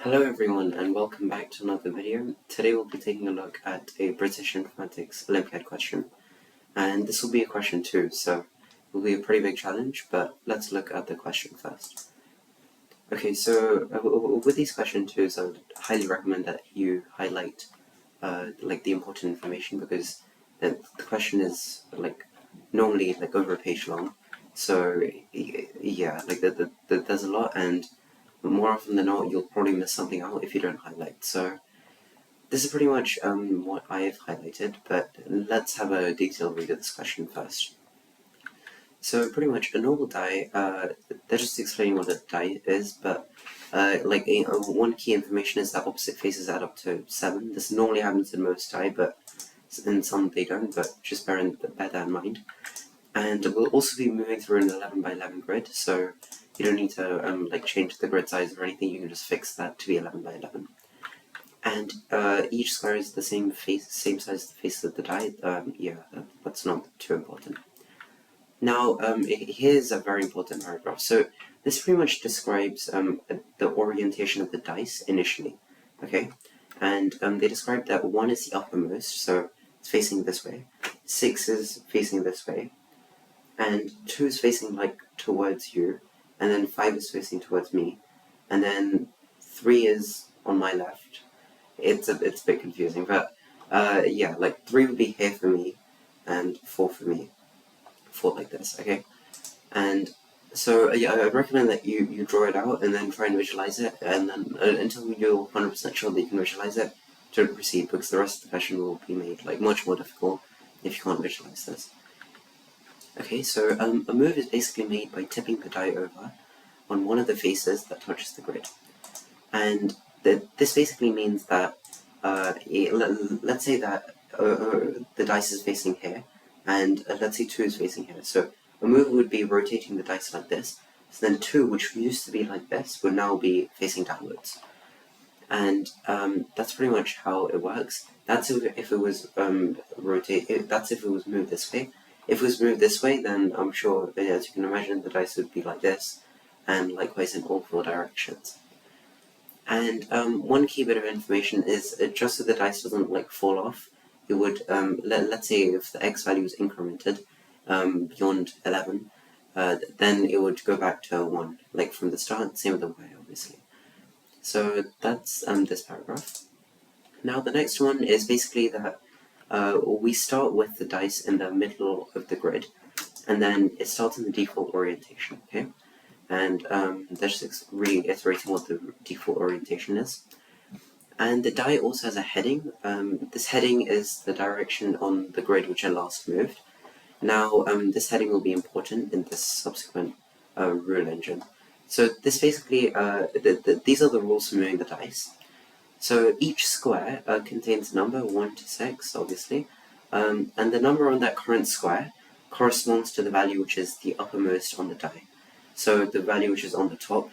Hello everyone and welcome back to another video. Today we'll be taking a look at a British Informatics Olympiad question, and this will be a question too, so it will be a pretty big challenge, but let's look at the question first. Okay, so with these question twos, I would highly recommend that you highlight the important information, because the question is normally over a page long, so yeah, there's a lot, and more often than not, you'll probably miss something out if you don't highlight. So this is pretty much what I've highlighted, but let's have a detailed read of this question first. So pretty much a normal die, they're just explaining what a die is, but one key information is that opposite faces add up to 7. This normally happens in most die, but in some they don't, but just bear that in mind. And we'll also be moving through an 11 by 11 grid, so you don't need to change the grid size or anything. You can just fix that to be 11 by 11. And each square is the same size as the face of the die. That's not too important. Now, here's a very important paragraph. So this pretty much describes the orientation of the dice initially, okay? And they describe that 1 is the uppermost, so it's facing this way. 6 is facing this way. And 2 is facing towards you, and then 5 is facing towards me, and then 3 is on my left. It's a bit confusing, but 3 would be here for me, and 4 for me. 4 like this, okay? And so I recommend that you draw it out and then try and visualize it, and then until you're 100% sure that you can visualize it, don't proceed, because the rest of the question will be made much more difficult if you can't visualize this. Okay, so a move is basically made by tipping the die over on one of the faces that touches the grid. And this basically means that, let's say that the dice is facing here, and let's say 2 is facing here. So a move would be rotating the dice like this, so then 2, which used to be like this, would now be facing downwards. And that's pretty much how it works. That's if it was that's if it was moved this way. If it was moved this way, then I'm sure, as you can imagine, the dice would be like this, and likewise in all 4 directions. And one key bit of information is just so the dice doesn't fall off, it would, let's say if the x value is incremented beyond 11, then it would go back to 1, from the start, same with the y, obviously. So that's this paragraph. Now the next one is basically that we start with the dice in the middle of the grid, and then it starts in the default orientation, okay? And that's just reiterating what the default orientation is. And the die also has a heading. This heading is the direction on the grid which I last moved. Now, this heading will be important in this subsequent rule engine. So this basically, these are the rules for moving the dice. So each square contains a number 1 to 6, obviously, and the number on that current square corresponds to the value which is the uppermost on the die. So the value which is on the top.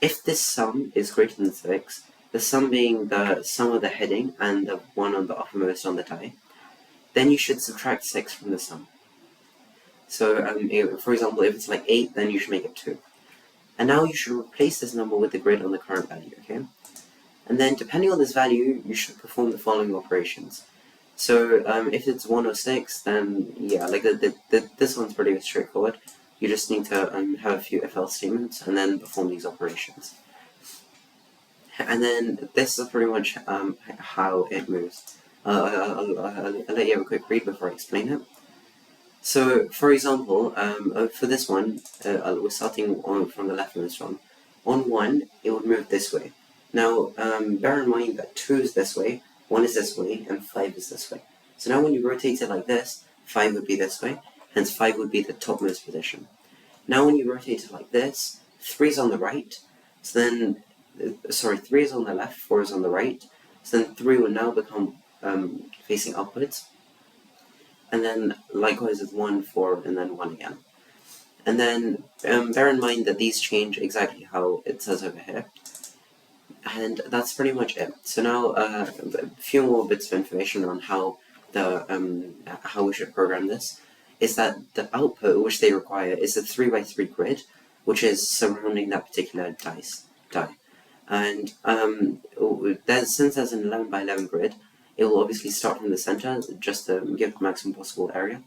If this sum is greater than 6, the sum being the sum of the heading and the one on the uppermost on the die, then you should subtract 6 from the sum. So for example, if it's 8, then you should make it 2. And now you should replace this number with the grid on the current value, okay? And then, depending on this value, you should perform the following operations. So, if it's 1 or 6, then yeah, this one's pretty straightforward. You just need to have a few if-else statements and then perform these operations. And then this is pretty much how it moves. I'll let you have a quick read before I explain it. So, for example, for this one, we're starting from the leftmost one. On 1, it would move this way. Now, bear in mind that 2 is this way, 1 is this way, and 5 is this way. So now when you rotate it like this, 5 would be this way, hence 5 would be the topmost position. Now when you rotate it like this, 3 is on the right, so then, 3 is on the left, 4 is on the right, so then 3 will now become facing upwards. And then likewise with 1, 4, and then 1 again. And then bear in mind that these change exactly how it says over here. And that's pretty much it. So now a few more bits of information on how we should program this is that the output which they require is a 3x3 grid, which is surrounding that particular die. And since there's an 11 by 11 grid, it will obviously start from the center just to give the maximum possible area.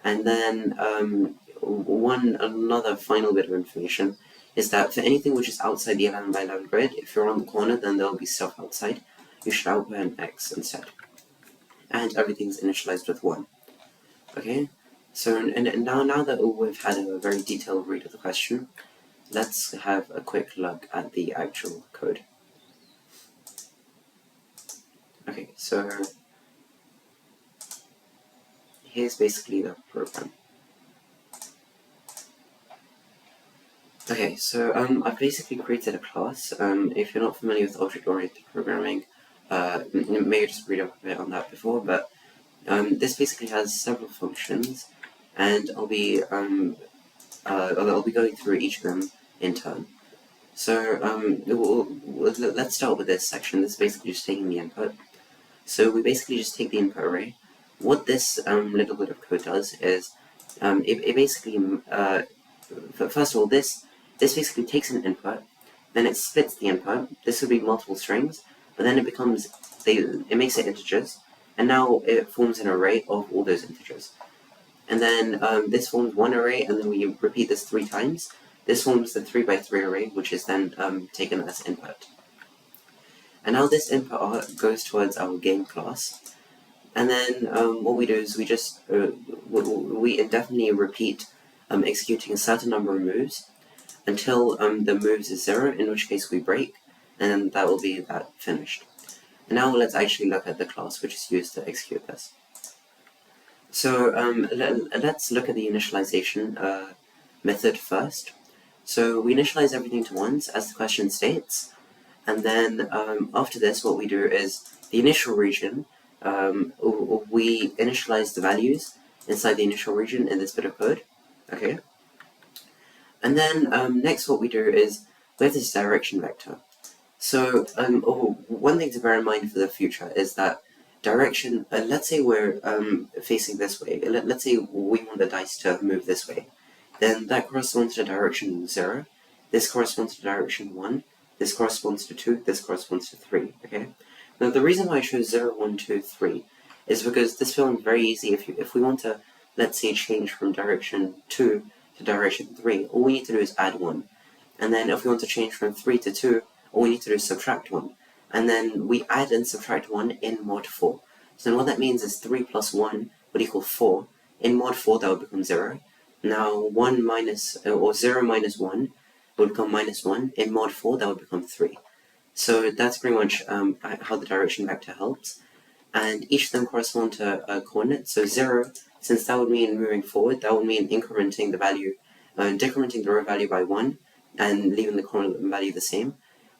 And then another final bit of information is that for anything which is outside the 11 by 11 grid, if you're on the corner, then there'll be stuff outside. You should output an X instead. And everything's initialized with 1. Okay? So now that we've had a very detailed read of the question, let's have a quick look at the actual code. Okay, so here's basically the program. Okay, so I've basically created a class. If you're not familiar with object-oriented programming, maybe just read up a bit on that before, but this basically has several functions, and I'll be going through each of them in turn. So let's start with this section. This is basically just taking the input. So we basically just take the input array. What this little bit of code does is it basically first of all this basically takes an input, then it splits the input. This would be multiple strings, but then it makes it integers, and now it forms an array of all those integers. And then this forms one array, and then we repeat this 3 times. This forms the 3 by 3 array, which is then taken as input. And now this input goes towards our game class. And then what we do is we just we indefinitely repeat executing a certain number of moves until the moves is 0, in which case we break, and then that will be that finished. And now let's actually look at the class which is used to execute this. So let's look at the initialization method first. So we initialize everything to 1s as the question states, and then after this what we do is the initial region, we initialize the values inside the initial region in this bit of code. Okay. And then next what we do is we have this direction vector. So one thing to bear in mind for the future is that direction, let's say we're facing this way, let's say we want the dice to move this way, then that corresponds to direction 0, this corresponds to direction 1, this corresponds to 2, this corresponds to 3, okay? Now the reason why I chose 0, 1, 2, 3 is because this becomes very easy if we want to, let's say, change from direction 2 to direction 3, all we need to do is add 1. And then if we want to change from 3 to 2, all we need to do is subtract 1. And then we add and subtract 1 in mod 4. So what that means is 3 plus 1 would equal 4. In mod 4 that would become 0. Now 1 minus, or 0 minus 1 would become minus 1. In mod 4 that would become 3. So that's pretty much how the direction vector helps. And each of them correspond to a coordinate. So 0, since that would mean moving forward, that would mean incrementing the value, decrementing the row value by 1 and leaving the column value the same.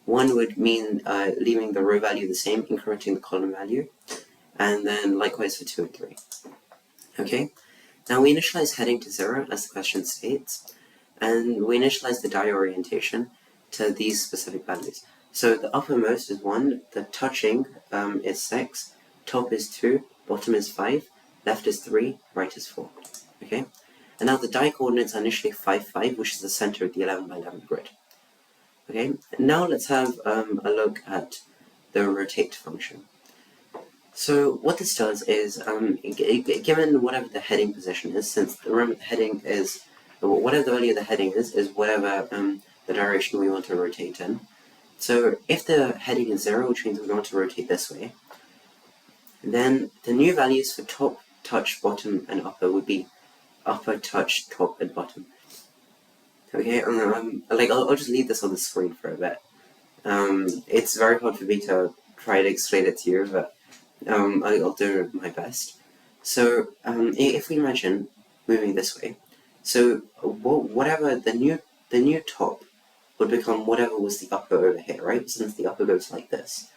1 would mean leaving the row value the same, incrementing the column value. And then likewise for 2 and 3. Okay, now we initialize heading to 0 as the question states, and we initialize the die orientation to these specific values. So the uppermost is 1, the touching is 6, top is 2, bottom is 5, left is 3, right is 4. Okay, and now the die coordinates are initially 5, 5, which is the center of the 11 by 11 grid. Okay, now let's have a look at the rotate function. So what this does is, given whatever the heading position is, since remember the heading is, whatever the value of the heading is whatever the direction we want to rotate in. So if the heading is 0, which means we want to rotate this way, then the new values for top, touch, bottom, and upper would be upper, touch, top, and bottom. Okay, I'll just leave this on the screen for a bit. It's very hard for me to try to explain it to you, but I'll do my best. So if we imagine moving this way, so whatever the new top would become whatever was the upper over here, right? Since the upper goes like this,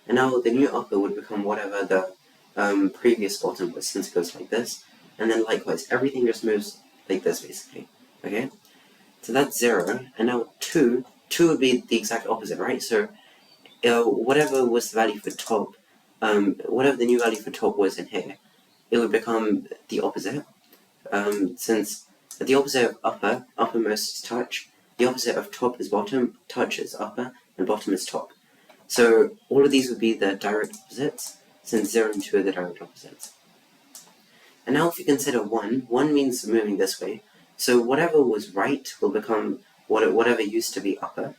and now the new upper would become whatever the previous bottom was, since it goes like this, and then likewise everything just moves like this basically. Okay, so that's 0, and now 2 would be the exact opposite, right? So whatever was the value for top, whatever the new value for top was in here, it would become the opposite, since the opposite of uppermost is touch, the opposite of top is bottom, touch is upper, and bottom is top. So all of these would be the direct opposites, since 0 and 2 are the direct opposites. And now if you consider 1 means moving this way. So whatever was right will become whatever used to be upper.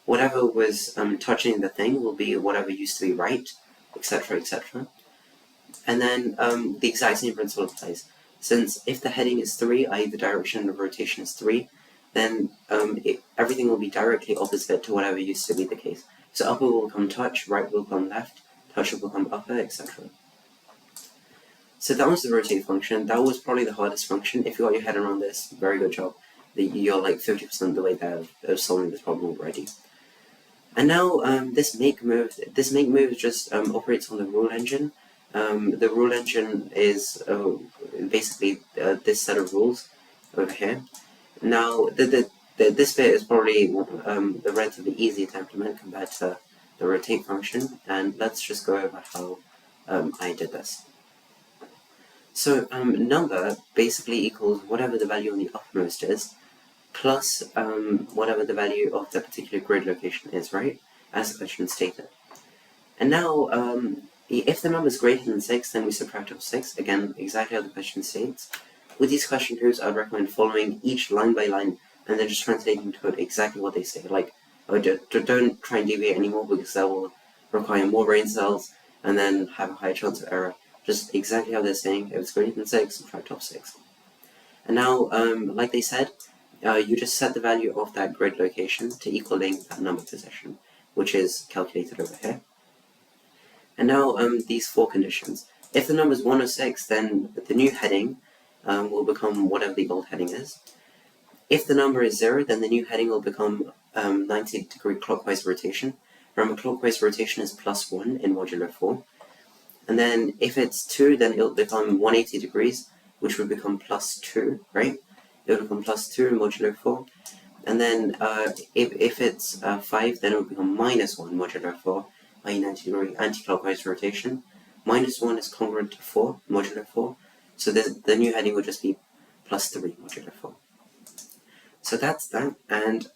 Whatever was touching the thing will be whatever used to be right, etc., etc. And then the exact same principle applies. Since if the heading is 3, i.e. the direction of rotation is 3, then everything will be directly opposite to whatever used to be the case. So upper will become touch, right will become left, touch will become upper, etc. So that was the rotate function. That was probably the hardest function. If you got your head around this, very good job. You're like 50% the way there of solving this problem already. And now this make move just operates on the rule engine. The rule engine is basically this set of rules over here. Now this bit is probably relatively easy to implement compared to the rotate function, and let's just go over how I did this. So number basically equals whatever the value on the uppermost is, plus whatever the value of the particular grid location is, right? As the question stated. And now, if the number is greater than 6, then we subtract off 6. Again, exactly how the question states. With these question proofs, I'd recommend following each line by line and then just translating to it exactly what they say. Like, don't try and deviate anymore because that will require more brain cells and then have a higher chance of error. Just exactly how they're saying. If it's greater than 6, subtract off 6. And now, like they said, you just set the value of that grid location to equaling that number position, which is calculated over here. And now these 4 conditions. If the number is 106, then the new heading will become whatever the old heading is. If the number is 0, then the new heading will become 90-degree clockwise rotation. Remember, clockwise rotation is +1 in modulo 4. And then if it's 2, then it'll become 180 degrees, which would become +2, right? It will become +2 in modulo 4. And then if it's 5, then it will become -1 modulo 4, i.e. 90-degree anti-clockwise rotation. -1 is congruent to 4 modulo 4. So the new heading will just be +3 modulo 4. So that's that. And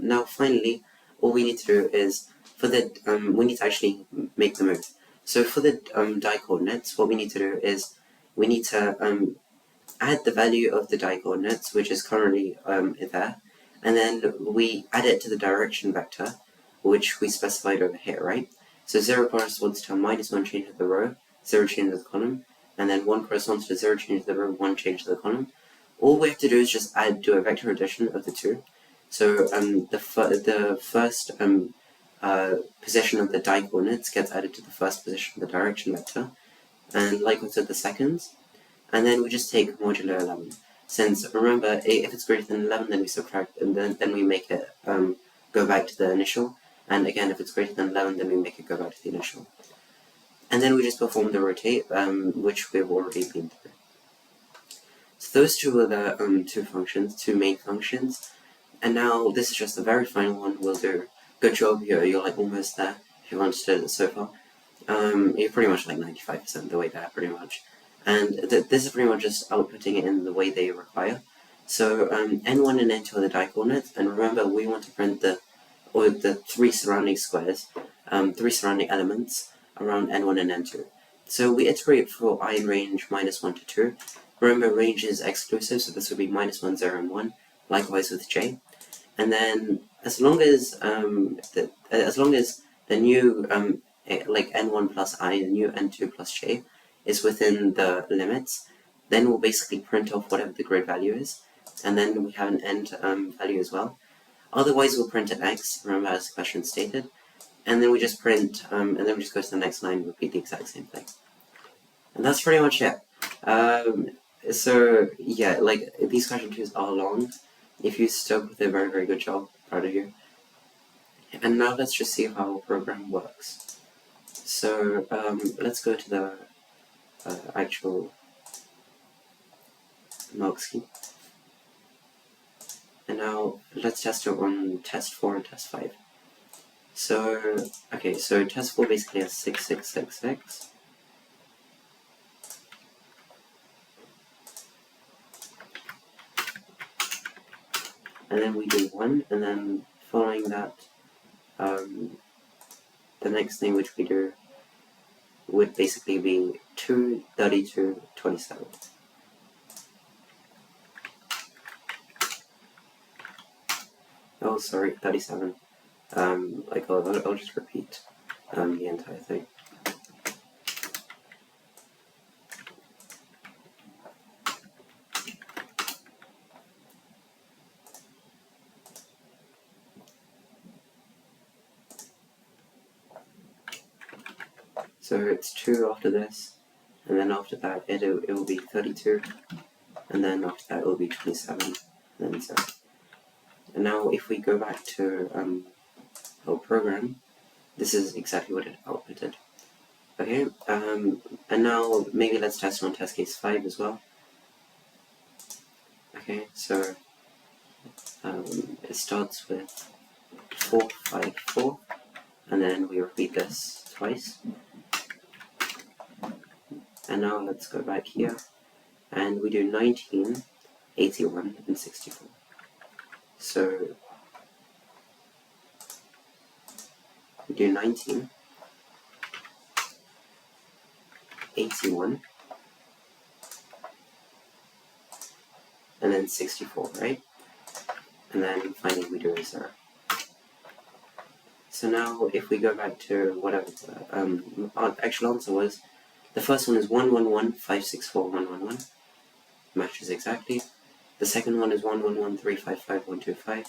now finally, all we need to do is, we need to actually make the move. So for the die-coordinates, what we need to do is, we need to add the value of the die-coordinates, which is currently there, and then we add it to the direction vector, which we specified over here, right? So 0 corresponds to a -1 change of the row, 0 change of the column, and then 1 corresponds to 0 change of the row, 1 change of the column. All we have to do is just do a vector addition of the two. So the first position of the die-coordinates gets added to the first position of the direction vector, and likewise with the seconds. And then we just take modulo 11. Since, remember, if it's greater than 11, then we subtract, and then we make it go back to the initial. And again, if it's greater than 11, then we make it go back to the initial. And then we just perform the rotate, which we've already been through. So those two were the two main functions. And now this is just the very final one we'll do. Good job, you're like almost there, if you've understood it so far. You're pretty much like 95% the way there, pretty much. And this is pretty much just outputting it in the way they require. So n1 and n2 are the die-coordinates, and remember we want to print the 3 surrounding squares, 3 surrounding elements around n1 and n2. So we iterate for I in range -1 to 2. Remember, range is exclusive, so this would be -1, 0, and 1. Likewise with j. And then as long as the new like n1 plus I, the new n2 plus j, is within the limits, then we'll basically print off whatever the grid value is, and then we have an end value as well. Otherwise, we'll print at x, remember as the question stated, and then we just print, and then we just go to the next line and repeat the exact same thing. And that's pretty much it. So yeah, like these question twos are long. If you stuck with it, very, very good job. Proud of you. And now let's just see how our program works. So let's go to the actual mark scheme. And now let's test it on test 4 and test 5. So, okay, so test 4 basically has 6, 6, 6, 6. And then we do 1, and then following that, the next thing which we do would basically be 2, 32, 27. Oh, sorry, 37. I'll just repeat the entire thing. So it's 2 after this, and then after that it will be 32, and then after that it will be 27, and then 0. And now if we go back to our program, this is exactly what it outputted. Okay, and now maybe let's test on test case 5 as well. Okay, so it starts with 4, 5, 4, and then we repeat this twice. And now let's go back here, and we do 19, 81, and 64. So we do 19, 81, and then 64, right? And then finally we do a 0. So now if we go back to whatever our actual answer was, the first one is 111, 564, 111, matches exactly. The second one is 111, 355, 125,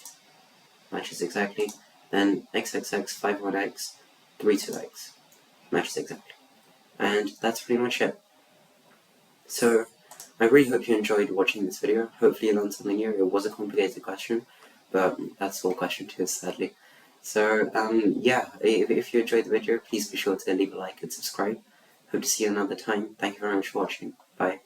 matches exactly. Then XXX, 51X, 32X, matches exactly. And that's pretty much it. So I really hope you enjoyed watching this video. Hopefully you learned something new. It was a complicated question, but that's all question 2 is, sadly. So yeah, if you enjoyed the video, please be sure to leave a like and subscribe. Hope to see you another time. Thank you very much for watching. Bye.